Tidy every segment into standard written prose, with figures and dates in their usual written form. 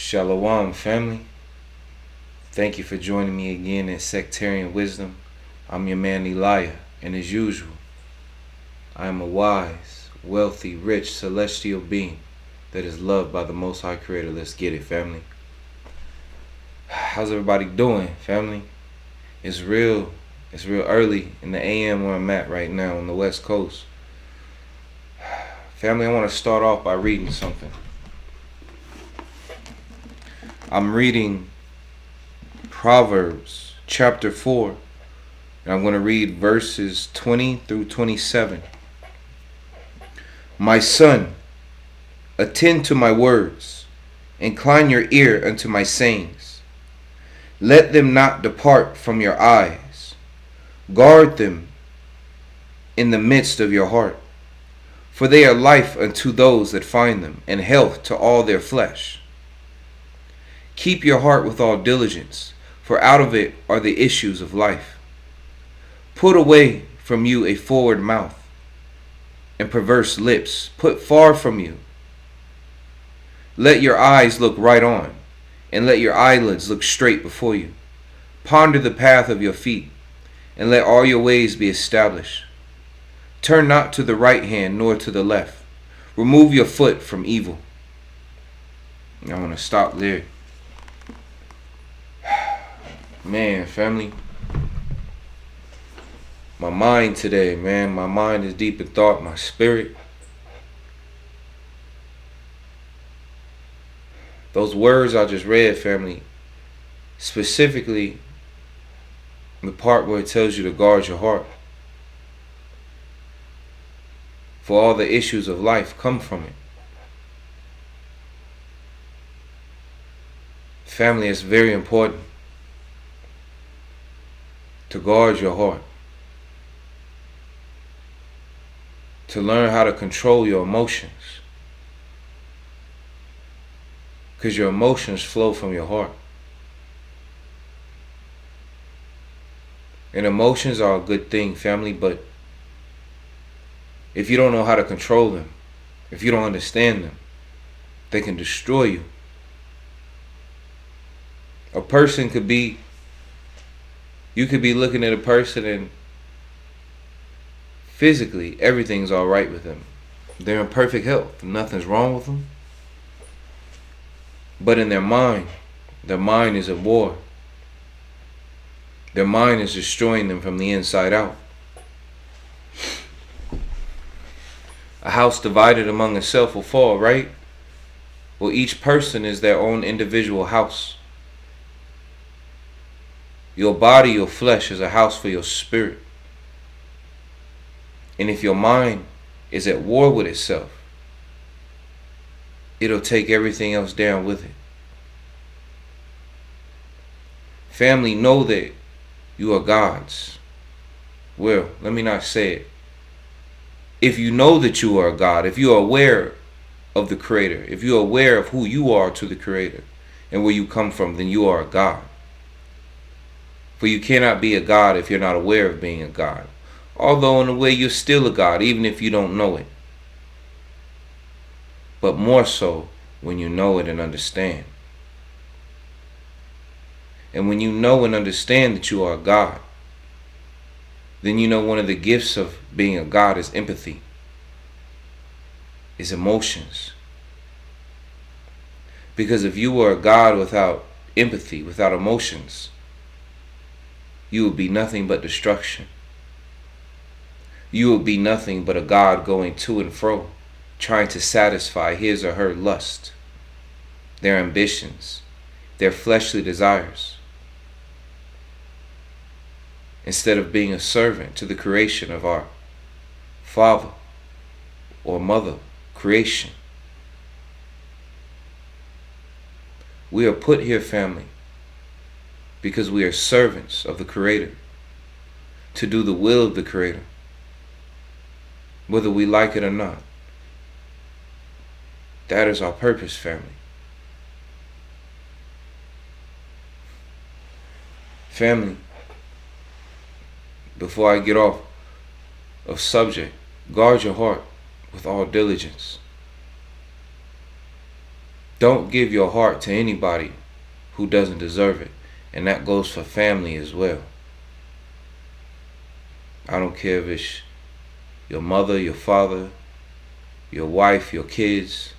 Shalom, family. Thank you for joining me again in Sectarian Wisdom. I'm your man Elijah, and as usual, I am a wise, wealthy, rich, celestial being that is loved by the Most High Creator. Let's get it, family. How's everybody doing, family? It's real early in the AM where I'm at right now on the West Coast. Family, I want to start off by reading something. I'm reading Proverbs chapter 4, and I'm going to read verses 20 through 27. My son, attend to my words, incline your ear unto my sayings. Let them not depart from your eyes. Guard them in the midst of your heart, for they are life unto those that find them, and health to all their flesh. Keep your heart with all diligence, for out of it are the issues of life. Put away from you a forward mouth, and perverse lips put far from you. Let your eyes look right on, and let your eyelids look straight before you. Ponder the path of your feet, and let all your ways be established. Turn not to the right hand nor to the left. Remove your foot from evil. I want to stop there. Man, family, my mind today, man, my mind is deep in thought, my spirit. Those words I just read, family, specifically the part where it tells you to guard your heart. For all the issues of life come from it. Family, it's very important to guard your heart, to learn how to control your emotions, because your emotions flow from your heart. And emotions are a good thing, family, but if you don't know how to control them, if you don't understand them, they can destroy you. A person could be, you could be looking at a person and physically everything's all right with them. They're in perfect health. Nothing's wrong with them. But in their mind is at war. Their mind is destroying them from the inside out. A house divided among itself will fall, right? Well, each person is their own individual house. Your body, your flesh is a house for your spirit. And if your mind is at war with itself, it'll take everything else down with it. Family, know that you are God's. Well, let me not say it. If you know that you are God, if you are aware of the Creator, if you are aware of who you are to the Creator and where you come from, then you are a God. For you cannot be a God if you're not aware of being a God. Although in a way you're still a God, even if you don't know it. But more so when you know it and understand. And when you know and understand that you are a God, then you know one of the gifts of being a God is empathy, is emotions. Because if you were a God without empathy, without emotions, you would be nothing but destruction. You would be nothing but a God going to and fro, trying to satisfy his or her lust, their ambitions, their fleshly desires, instead of being a servant to the creation of our Father or Mother creation. We are put here, family, because we are servants of the Creator, to do the will of the Creator, whether we like it or not. That is our purpose, family. Family, before I get off of subject, guard your heart with all diligence. Don't give your heart to anybody who doesn't deserve it. And that goes for family as well. I don't care if it's your mother, your father, your wife, your kids,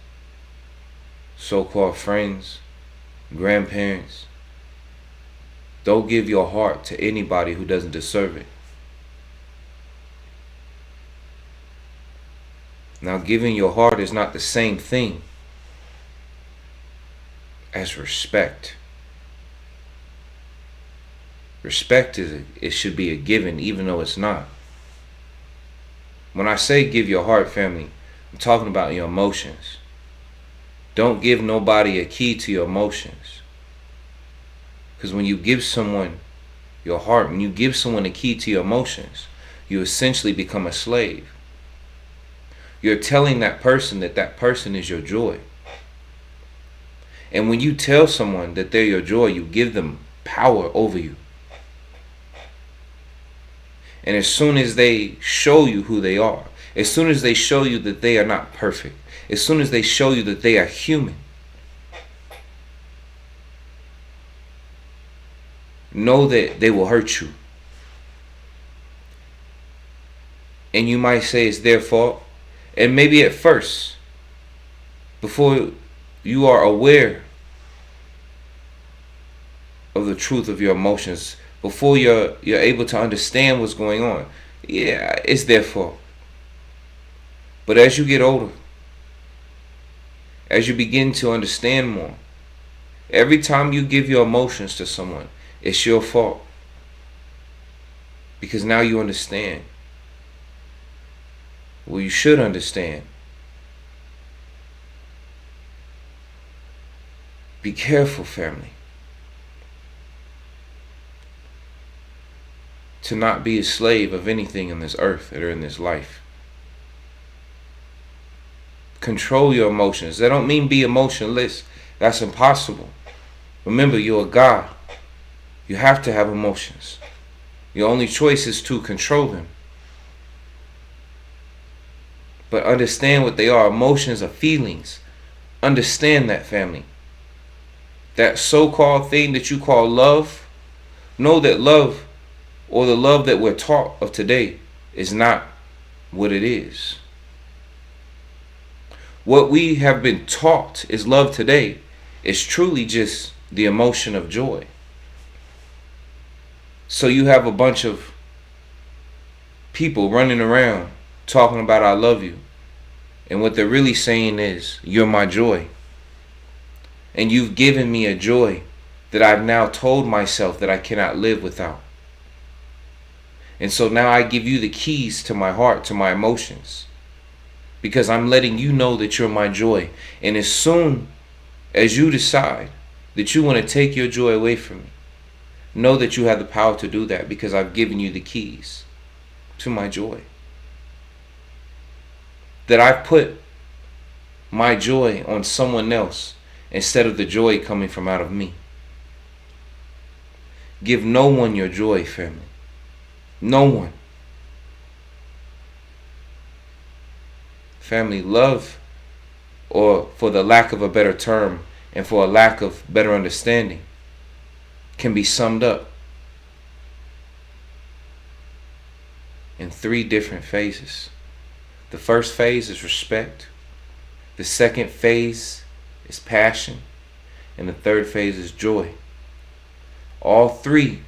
so-called friends, grandparents. Don't give your heart to anybody who doesn't deserve it. Now, giving your heart is not the same thing as respect. Respect it should be a given, even though it's not. When I say give your heart, family, I'm talking about your emotions. Don't give nobody a key to your emotions. Because when you give someone your heart, when you give someone a key to your emotions, you essentially become a slave. You're telling that person that that person is your joy. And when you tell someone that they're your joy, you give them power over you. And as soon as they show you who they are, as soon as they show you that they are not perfect, as soon as they show you that they are human, know that they will hurt you. And you might say it's their fault. And maybe at first, before you are aware of the truth of your emotions, before you're able to understand what's going on, yeah, it's their fault. But as you get older, as you begin to understand more, every time you give your emotions to someone, it's your fault. Because now you understand. Well, you should understand. Be careful, family, to not be a slave of anything in this earth or in this life. Control your emotions. That don't mean be emotionless. That's impossible. Remember, you're a God. You have to have emotions. Your only choice is to control them. But understand what they are. Emotions are feelings. Understand that, family. That so-called thing that you call love, know that love, or the love that we're taught of today, is not what it is. What we have been taught is love today is truly just the emotion of joy. So you have a bunch of people running around talking about I love you. And what they're really saying is, you're my joy. And you've given me a joy that I've now told myself that I cannot live without. And so now I give you the keys to my heart, to my emotions. Because I'm letting you know that you're my joy. And as soon as you decide that you want to take your joy away from me, know that you have the power to do that, because I've given you the keys to my joy. That I've put my joy on someone else instead of the joy coming from out of me. Give no one your joy, family. No one. Family, love, or for the lack of a better term and for a lack of better understanding, can be summed up in 3 different phases. The first phase is respect. The second phase is passion. And the third phase is joy. All 3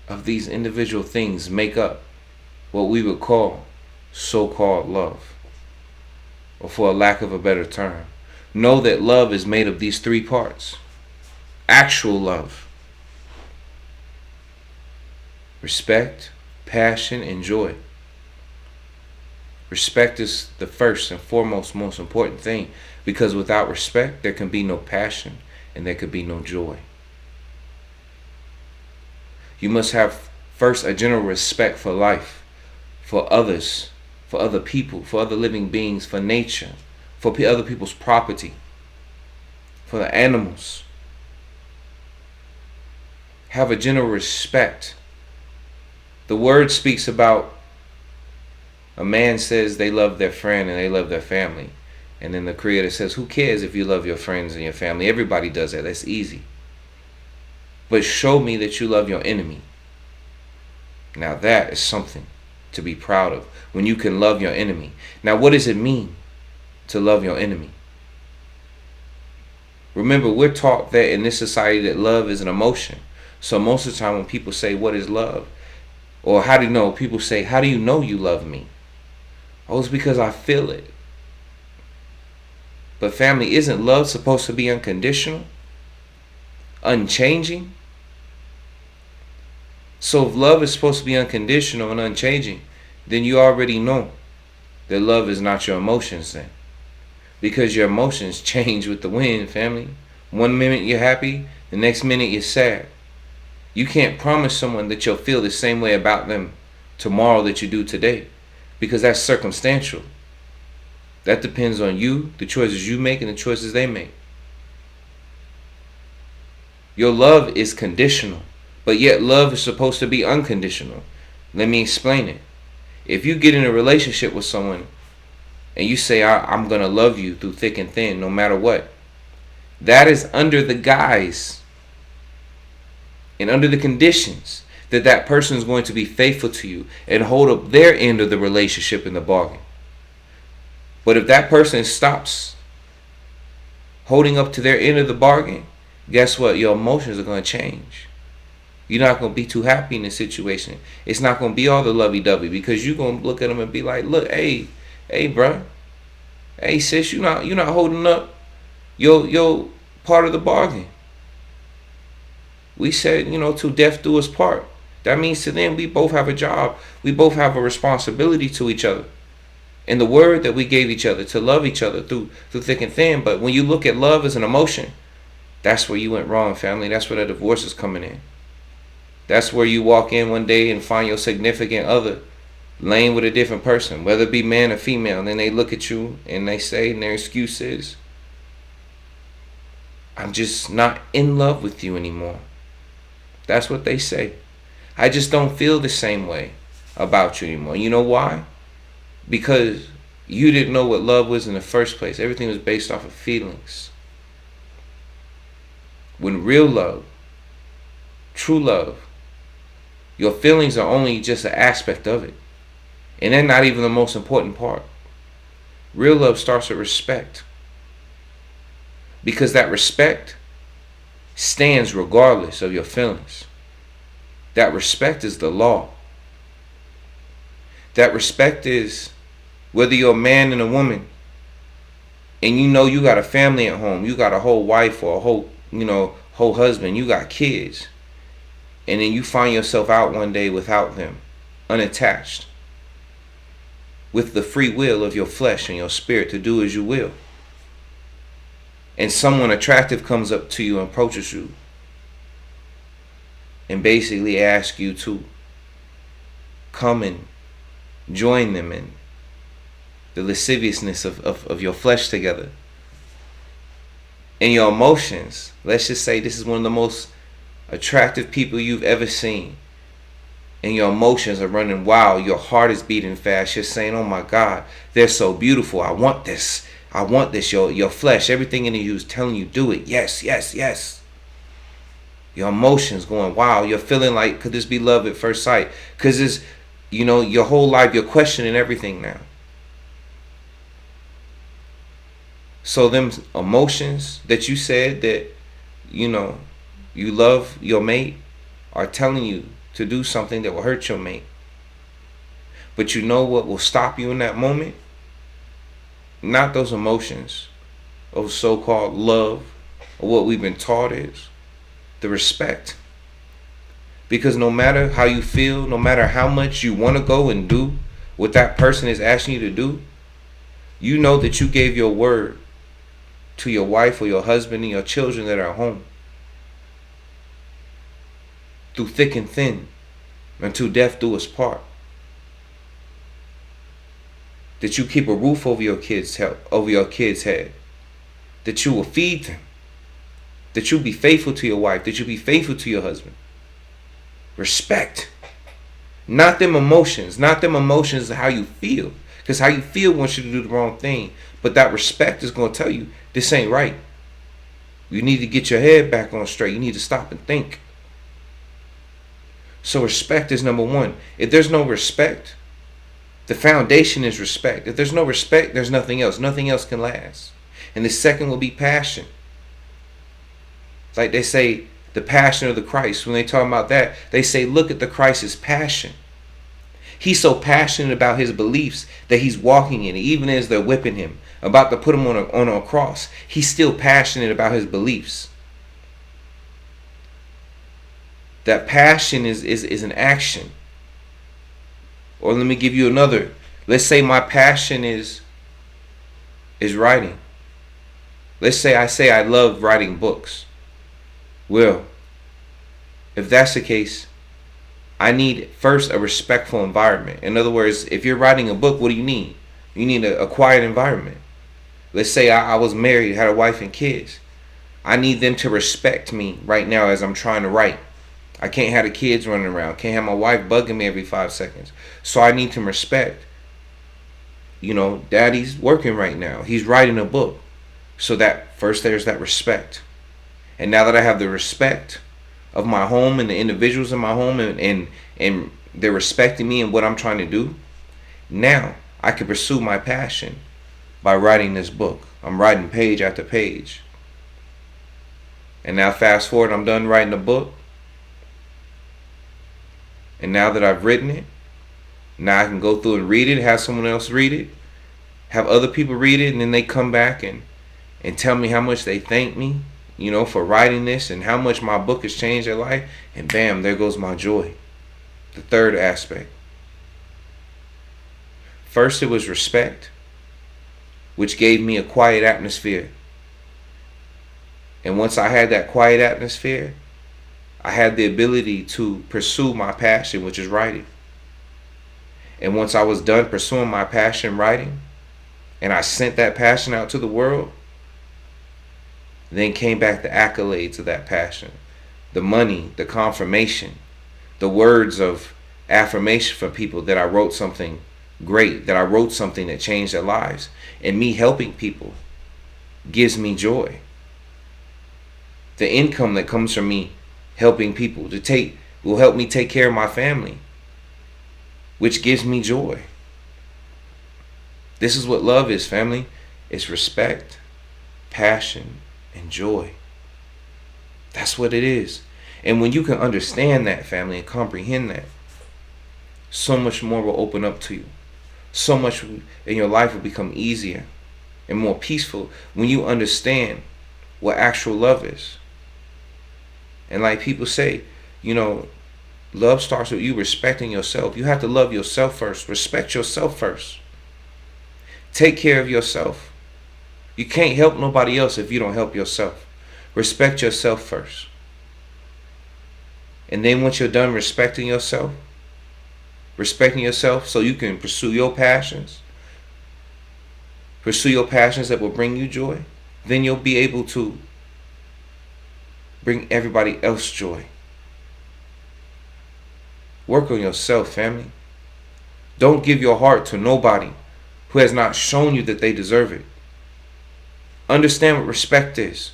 of these individual things make up what we would call so-called love. Or for a lack of a better term, know that love is made of these 3 parts. Actual love. Respect, passion, and joy. Respect is the first and foremost most important thing, because without respect there can be no passion and there could be no joy. You must have first a general respect for life, for others, for other people, for other living beings, for nature, for other people's property, for the animals. Have a general respect. The word speaks about a man says they love their friend and they love their family. And then the Creator says, who cares if you love your friends and your family? Everybody does that. That's easy. But show me that you love your enemy. Now that is something to be proud of. When you can love your enemy. Now what does it mean to love your enemy? Remember, we're taught that in this society that love is an emotion. So most of the time when people say, what is love? Or how do you know? People say, how do you know you love me? Oh, it's because I feel it. But family, isn't love supposed to be unconditional? Unchanging? So if love is supposed to be unconditional and unchanging, then you already know that love is not your emotions then. Because your emotions change with the wind, family. One minute you're happy, the next minute you're sad. You can't promise someone that you'll feel the same way about them tomorrow that you do today. Because that's circumstantial. That depends on you, the choices you make, and the choices they make. Your love is conditional, but yet love is supposed to be unconditional. Let me explain it. If you get in a relationship with someone and you say, I'm going to love you through thick and thin, no matter what, that is under the guise and under the conditions that that person is going to be faithful to you and hold up their end of the relationship in the bargain. But if that person stops holding up to their end of the bargain, guess what? Your emotions are going to change. You're not going to be too happy in this situation. It's not going to be all the lovey-dovey because you're going to look at them and be like, look, hey, bruh. Hey, sis, you're not holding up your part of the bargain. We said, till death do us part. That means to them, we both have a job. We both have a responsibility to each other. And the word that we gave each other to love each other through thick and thin. But when you look at love as an emotion, that's where you went wrong, family. That's where the divorce is coming in. That's where you walk in one day and find your significant other laying with a different person, whether it be man or female. And then they look at you and they say, and their excuse is, I'm just not in love with you anymore. That's what they say. I just don't feel the same way about you anymore. You know why? Because you didn't know what love was in the first place. Everything was based off of feelings. When real love, true love, your feelings are only just an aspect of it. And they're not even the most important part. Real love starts with respect. Because that respect stands regardless of your feelings. That respect is the law. That respect is whether you're a man and a woman and you got a family at home, you got a whole wife or a whole husband, you got kids, and then you find yourself out one day without them, unattached, with the free will of your flesh and your spirit to do as you will. And someone attractive comes up to you and approaches you and basically asks you to come and join them in the lasciviousness of your flesh together. And your emotions, let's just say this is one of the most attractive people you've ever seen. And your emotions are running wild. Your heart is beating fast. You're saying, oh my God, they're so beautiful. I want this. I want this. Your flesh, everything in you is telling you, do it. Yes, yes, yes. Your emotions going wild. You're feeling like, could this be love at first sight? Because it's, your whole life, you're questioning everything now. So them emotions that you said that, you love your mate are telling you to do something that will hurt your mate. But you know what will stop you in that moment? Not those emotions of so-called love or what we've been taught is. The respect. Because no matter how you feel, no matter how much you want to go and do what that person is asking you to do, you know that you gave your word to your wife or your husband and your children that are at home. Through thick and thin, until death do us part. That you keep a roof over your kids' head. That you will feed them. That you be faithful to your wife. That you be faithful to your husband. Respect. Not them emotions. Not them emotions of how you feel. Because how you feel wants you to do the wrong thing. But that respect is going to tell you this ain't right. You need to get your head back on straight. You need to stop and think. So respect is number one. If there's no respect, the foundation is respect. If there's no respect, there's nothing else. Nothing else can last. And the second will be passion. Like they say, the passion of the Christ. When they talk about that, they say, look at the Christ's passion. He's so passionate about his beliefs that he's walking in it, even as they're whipping him, about to put him on a cross. He's still passionate about his beliefs. That passion is an action. Or let me give you another. Let's say my passion is writing. Let's say I love writing books. Well, if that's the case, I need first a respectful environment. In other words, if you're writing a book, what do you need? You need a quiet environment. Let's say I was married, had a wife and kids. I need them to respect me right now as I'm trying to write. I can't have the kids running around. Can't have my wife bugging me every 5 seconds. So I need to respect. Daddy's working right now. He's writing a book. So that first there's that respect. And now that I have the respect of my home and the individuals in my home and they're respecting me and what I'm trying to do, now I can pursue my passion by writing this book. I'm writing page after page. And now fast forward, I'm done writing the book. And now that I've written it, now I can go through and read it, have someone else read it, have other people read it, and then they come back and tell me how much they thank me, for writing this and how much my book has changed their life. And bam, there goes my joy. The third aspect. First, it was respect, which gave me a quiet atmosphere. And once I had that quiet atmosphere, I had the ability to pursue my passion, which is writing. And once I was done pursuing my passion, writing, and I sent that passion out to the world, then came back the accolades of that passion. The money, the confirmation, the words of affirmation from people that I wrote something great, that I wrote something that changed their lives. And me helping people gives me joy. The income that comes from me helping people will help me take care of my family, which gives me joy. This is what love is, family. It's respect, passion, and joy. That's what it is. And when you can understand that, family, and comprehend that, so much more will open up to you. So much in your life will become easier and more peaceful when you understand what actual love is. And like people say, love starts with you respecting yourself. You have to love yourself first. Respect yourself first. Take care of yourself. You can't help nobody else if you don't help yourself. Respect yourself first. And then once you're done respecting yourself so you can pursue your passions that will bring you joy, then you'll be able to bring everybody else joy. Work on yourself, family. Don't give your heart to nobody who has not shown you that they deserve it. Understand what respect is.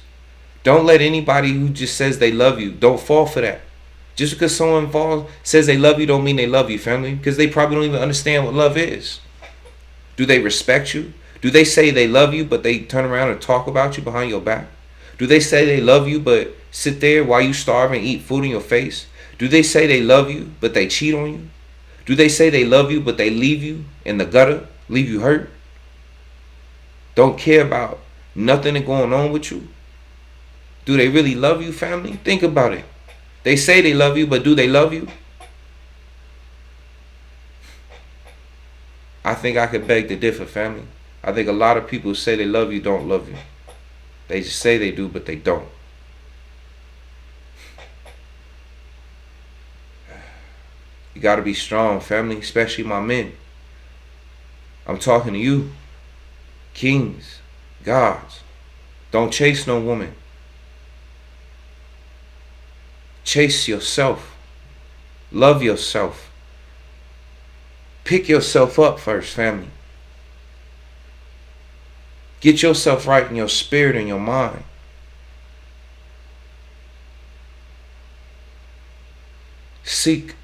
Don't let anybody who just says they love you, don't fall for that. Just because someone says they love you don't mean they love you, family, because they probably don't even understand what love is. Do they respect you? Do they say they love you but they turn around and talk about you behind your back? Do they say they love you but sit there while you starve and eat food in your face? Do they say they love you but they cheat on you? Do they say they love you but they leave you in the gutter, leave you hurt? Don't care about nothing that's going on with you? Do they really love you, family? Think about it. They say they love you, but do they love you? I think I could beg to differ, family. I think a lot of people who say they love you don't love you. They just say they do, but they don't. You got to be strong, family, especially my men. I'm talking to you, kings, gods. Don't chase no woman. Chase yourself. Love yourself. Pick yourself up first, family. Get yourself right in your spirit and your mind. Seek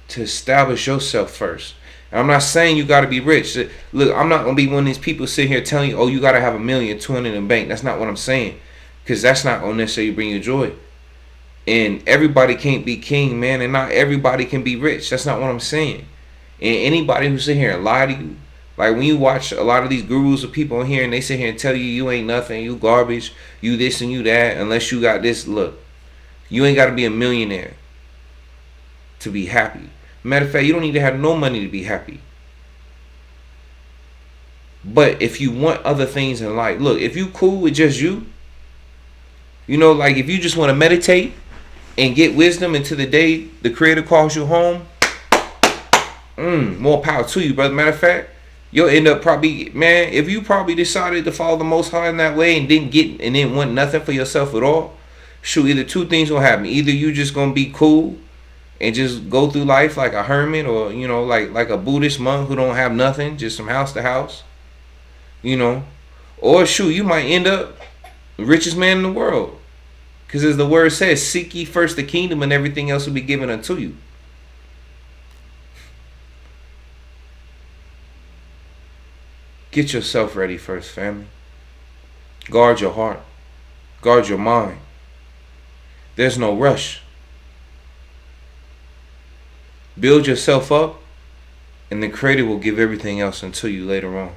to establish yourself first. And I'm not saying you got to be rich. Look, I'm not going to be one of these people sitting here telling you, oh, you got to have $1 million, 200 in the bank. That's not what I'm saying. Because that's not going to necessarily bring you joy. And everybody can't be king, man. And not everybody can be rich. That's not what I'm saying. And anybody who sit here and lie to you, like when you watch a lot of these gurus of people in here and they sit here and tell you you ain't nothing, you garbage, you this and you that, unless you got this, look, you ain't got to be a millionaire to be happy. Matter of fact, you don't need to have no money to be happy. But if you want other things in life, look, if you cool with just you, you know, like if you just want to meditate and get wisdom until the day the Creator calls you home, more power to you, brother. Matter of fact, you'll end up probably, man, if you probably decided to follow the Most High in that way and didn't want nothing for yourself at all, shoot, either two things will happen. Either you just gonna be cool and just go through life like a hermit, or you know, like a Buddhist monk who don't have nothing, just from house to house, you know, or shoot, you might end up the richest man in the world, because as the word says, seek ye first the kingdom and everything else will be given unto you. Get yourself ready first, family. Guard your heart. Guard your mind. There's no rush. Build yourself up, and the Creator will give everything else unto you later on.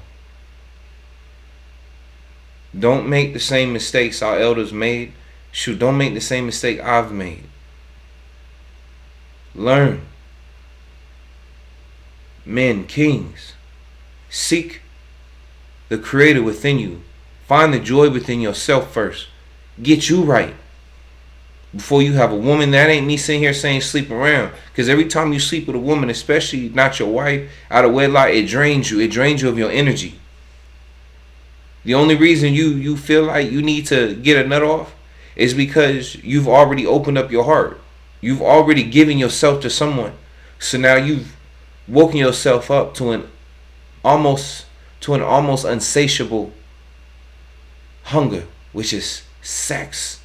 Don't make the same mistakes our elders made. Shoot, don't make the same mistake I've made. Learn. Men, kings, seek the Creator within you. Find the joy within yourself first. Get you right before you have a woman. That ain't me sitting here saying sleep around, because every time you sleep with a woman, especially not your wife, out of wedlock, it drains you. It drains you of your energy. The only reason you feel like you need to get a nut off is because you've already opened up your heart. You've already given yourself to someone. So now you've woken yourself up to an almost unsatiable hunger, which is sex.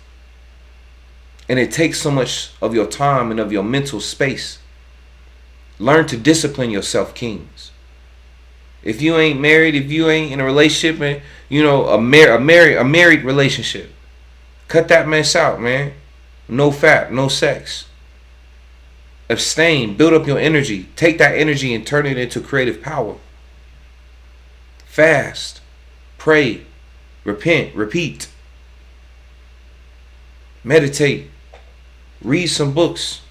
And it takes so much of your time and of your mental space. Learn to discipline yourself, kings. If you ain't married, if you ain't in a relationship, and you know, a married relationship, cut that mess out, man. No fat, no sex. Abstain, build up your energy. Take that energy and turn it into creative power. Fast, pray, repent, repeat. Meditate, read some books.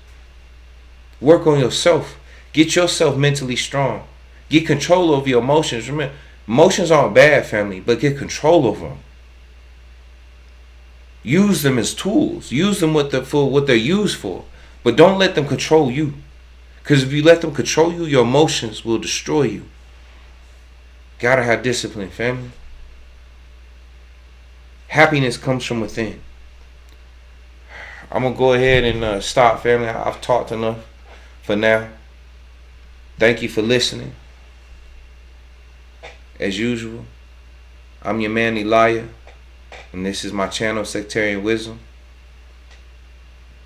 Work on yourself. Get yourself mentally strong. Get control over your emotions. Remember, emotions aren't bad, family, but get control over them. Use them as tools. Use them for what they're used for. But don't let them control you. Because if you let them control you, your emotions will destroy you. Gotta have discipline, family. Happiness comes from within. I'm going to go ahead and stop, family. I've talked enough for now. Thank you for listening. As usual, I'm your man Elijah, and this is my channel, Sectarian Wisdom.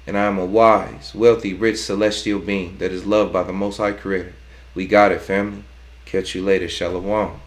And I am a wise, wealthy, rich, celestial being that is loved by the Most High Creator. We got it, family. Catch you later. Shalom.